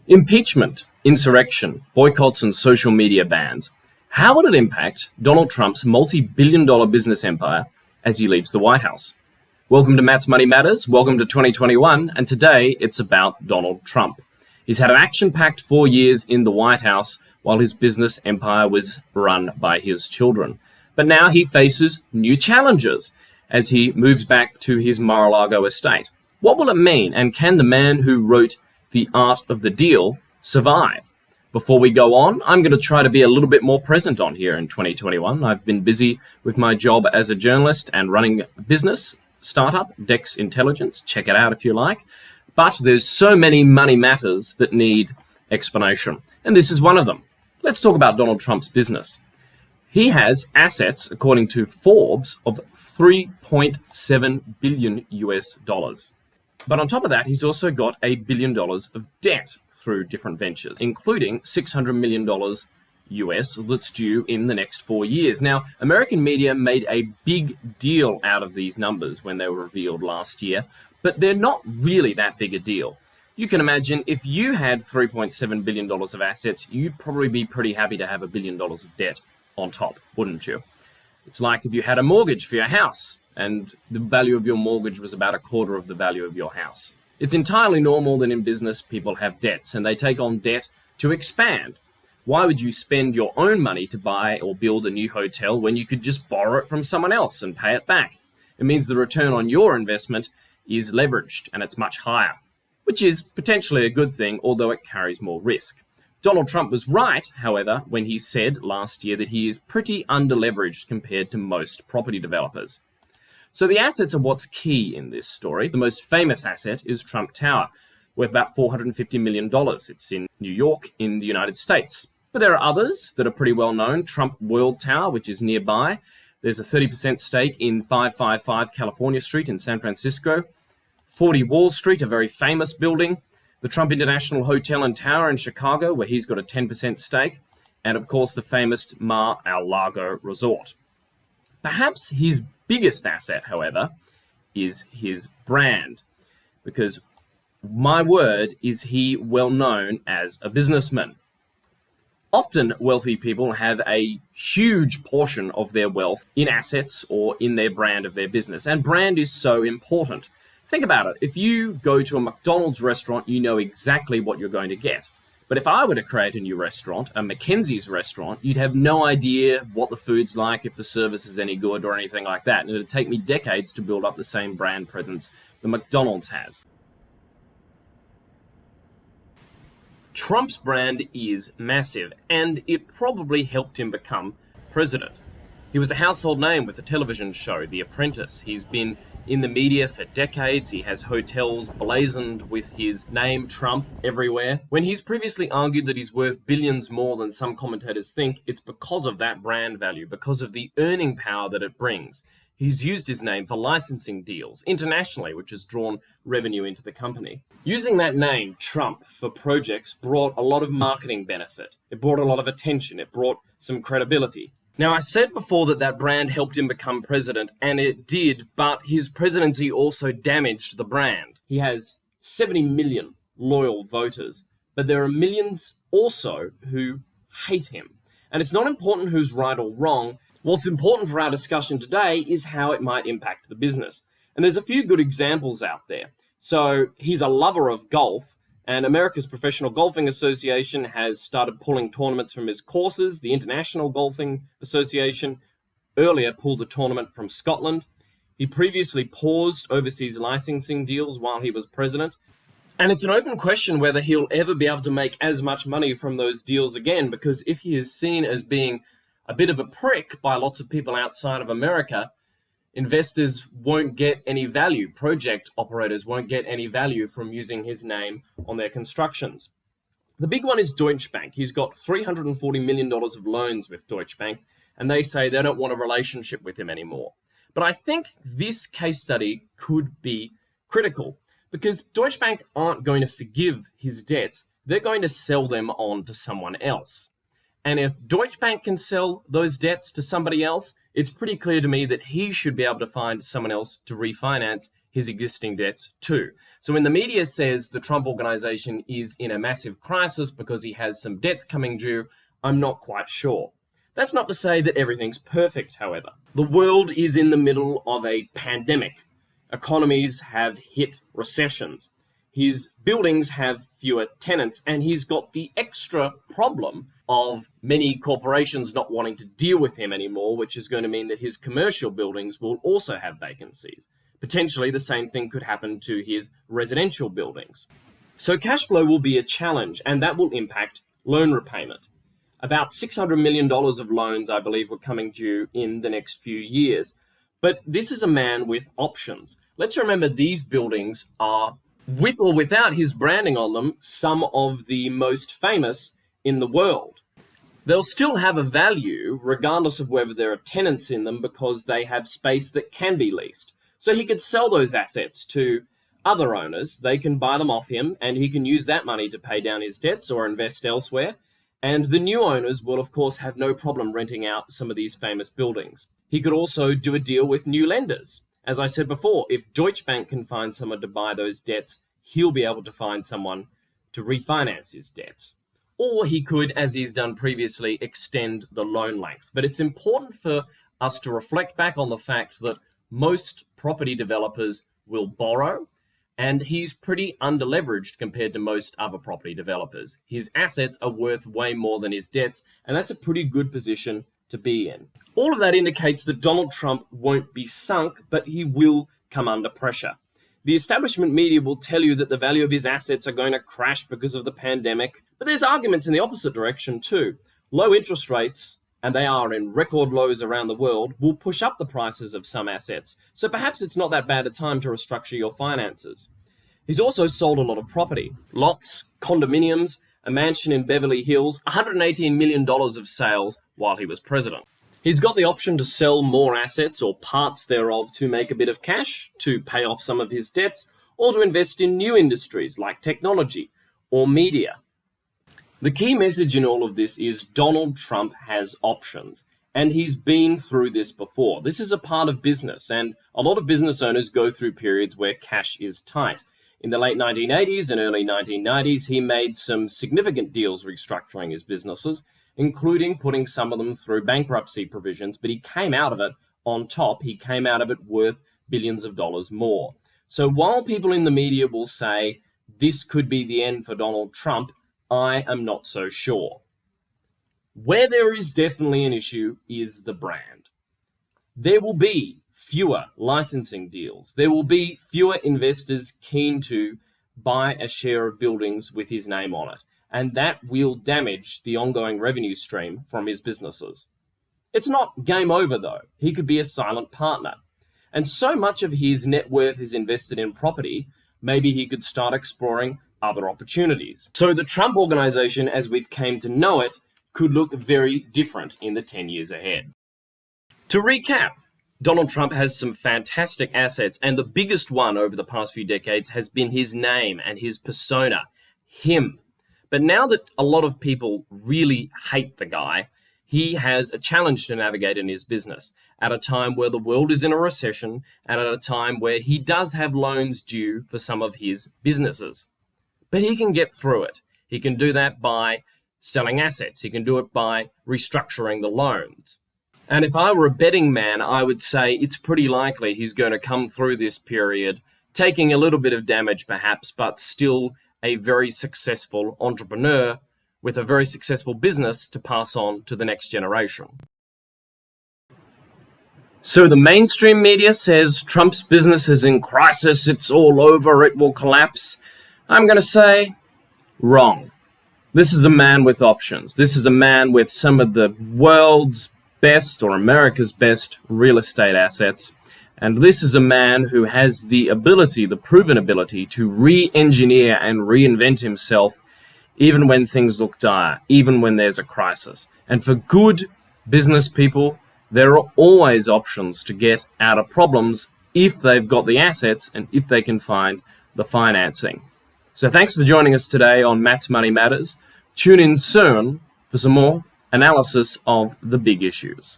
Impeachment, insurrection, boycotts and social media bans. How will it impact Donald Trump's multi-billion-dollar business empire as he leaves the White House? Welcome to Matt's Money Matters, welcome to 2021, and today it's about Donald Trump. He's had an action-packed 4 years in the White House while his business empire was run by his children. But now he faces new challenges as he moves back to his Mar-a-Lago estate. What will it mean, and can the man who wrote The Art of the Deal survive? Before we go on, I'm going to try to be a little bit more present on here in 2021. I've been busy with my job as a journalist and running a business startup, Dex Intelligence. Check it out if you like. But there's so many money matters that need explanation, and this is one of them. Let's talk about Donald Trump's business. He has assets, according to Forbes, of $3.7 billion US. But on top of that, he's also got $1 billion of debt through different ventures, including $600 million US that's due in the next 4 years. Now, American media made a big deal out of these numbers when they were revealed last year, but they're not really that big a deal. You can imagine if you had $3.7 billion of assets, you'd probably be pretty happy to have $1 billion of debt on top, wouldn't you? It's like if you had a mortgage for your house and the value of your mortgage was about a quarter of the value of your house. It's entirely normal that in business people have debts and they take on debt to expand. Why would you spend your own money to buy or build a new hotel when you could just borrow it from someone else and pay it back? It means the return on your investment is leveraged and it's much higher, which is potentially a good thing, although it carries more risk. Donald Trump was right, however, when he said last year that he is pretty underleveraged compared to most property developers. So the assets are what's key in this story. The most famous asset is Trump Tower, worth about $450 million. It's in New York in the United States. But there are others that are pretty well known. Trump World Tower, which is nearby. There's a 30% stake in 555 California Street in San Francisco. 40 Wall Street, a very famous building. The Trump International Hotel and Tower in Chicago, where he's got a 10% stake. And of course, the famous Mar-a-Lago Resort. Perhaps his biggest asset, however, is his brand, because my word is he well known as a businessman. Often wealthy people have a huge portion of their wealth in assets or in their brand of their business, and brand is so important. Think about it. If you go to a McDonald's restaurant, you know exactly what you're going to get. But if I were to create a new restaurant, a Mackenzie's restaurant, you'd have no idea what the food's like, if the service is any good or anything like that. And it'd take me decades to build up the same brand presence that McDonald's has. Trump's brand is massive, and it probably helped him become president. He was a household name with the television show The Apprentice. He's been in the media for decades. He has hotels blazoned with his name, Trump, everywhere. When he's previously argued that he's worth billions more than some commentators think, it's because of that brand value, because of the earning power that it brings. He's used his name for licensing deals internationally, which has drawn revenue into the company. Using that name, Trump, for projects brought a lot of marketing benefit. It brought a lot of attention. It brought some credibility. Now, I said before that that brand helped him become president, and it did, but his presidency also damaged the brand. He has 70 million loyal voters, but there are millions also who hate him. And it's not important who's right or wrong. What's important for our discussion today is how it might impact the business. And there's a few good examples out there. So he's a lover of golf, and America's Professional Golfing Association has started pulling tournaments from his courses. The International Golfing Association earlier pulled a tournament from Scotland. He previously paused overseas licensing deals while he was president. And it's an open question whether he'll ever be able to make as much money from those deals again, because if he is seen as being a bit of a prick by lots of people outside of America, investors won't get any value. Project operators won't get any value from using his name on their constructions. The big one is Deutsche Bank. He's got $340 million of loans with Deutsche Bank, and they say they don't want a relationship with him anymore. But I think this case study could be critical, because Deutsche Bank aren't going to forgive his debts. They're going to sell them on to someone else. And if Deutsche Bank can sell those debts to somebody else, it's pretty clear to me that he should be able to find someone else to refinance his existing debts too. So when the media says the Trump organization is in a massive crisis because he has some debts coming due, I'm not quite sure. That's not to say that everything's perfect, however. The world is in the middle of a pandemic. Economies have hit recessions. His buildings have fewer tenants, and he's got the extra problem of many corporations not wanting to deal with him anymore, which is going to mean that his commercial buildings will also have vacancies. Potentially the same thing could happen to his residential buildings. So cash flow will be a challenge, and that will impact loan repayment. About $600 million of loans, I believe, were coming due in the next few years. But this is a man with options. Let's remember these buildings are, with or without his branding on them, some of the most famous in the world. They'll still have a value regardless of whether there are tenants in them because they have space that can be leased. So he could sell those assets to other owners. They can buy them off him and he can use that money to pay down his debts or invest elsewhere. And the new owners will, of course, have no problem renting out some of these famous buildings. He could also do a deal with new lenders. As I said before, if Deutsche Bank can find someone to buy those debts, he'll be able to find someone to refinance his debts. Or he could, as he's done previously, extend the loan length. But it's important for us to reflect back on the fact that most property developers will borrow, and he's pretty underleveraged compared to most other property developers. His assets are worth way more than his debts, and that's a pretty good position to be in. All of that indicates that Donald Trump won't be sunk, but he will come under pressure. The establishment media will tell you that the value of his assets are going to crash because of the pandemic, but there's arguments in the opposite direction too. Low interest rates, and they are in record lows around the world, will push up the prices of some assets. So perhaps it's not that bad a time to restructure your finances. He's also sold a lot of property. Lots, condominiums, a mansion in Beverly Hills, $118 million of sales while he was president. He's got the option to sell more assets or parts thereof to make a bit of cash, to pay off some of his debts, or to invest in new industries like technology or media. The key message in all of this is Donald Trump has options, and he's been through this before. This is a part of business, and a lot of business owners go through periods where cash is tight. In the late 1980s and early 1990s, he made some significant deals restructuring his businesses, including putting some of them through bankruptcy provisions, but he came out of it on top. He came out of it worth billions of dollars more. So while people in the media will say this could be the end for Donald Trump, I am not so sure. Where there is definitely an issue is the brand. There will be fewer licensing deals. There will be fewer investors keen to buy a share of buildings with his name on it, and that will damage the ongoing revenue stream from his businesses. It's not game over, though. He could be a silent partner. And so much of his net worth is invested in property, maybe he could start exploring other opportunities. So the Trump organization, as we've came to know it, could look very different in the 10 years ahead. To recap, Donald Trump has some fantastic assets, and the biggest one over the past few decades has been his name and his persona, him. But now that a lot of people really hate the guy, he has a challenge to navigate in his business at a time where the world is in a recession and at a time where he does have loans due for some of his businesses. But he can get through it. He can do that by selling assets. He can do it by restructuring the loans. And if I were a betting man, I would say it's pretty likely he's going to come through this period, taking a little bit of damage perhaps, but still a very successful entrepreneur with a very successful business to pass on to the next generation. So the mainstream media says Trump's business is in crisis, it's all over, it will collapse. I'm going to say, wrong. This is a man with options. This is a man with some of the world's best or America's best real estate assets. And this is a man who has the ability, the proven ability, to re-engineer and reinvent himself even when things look dire, even when there's a crisis. And for good business people, there are always options to get out of problems if they've got the assets and if they can find the financing. So thanks for joining us today on Matt's Money Matters. Tune in soon for some more analysis of the big issues.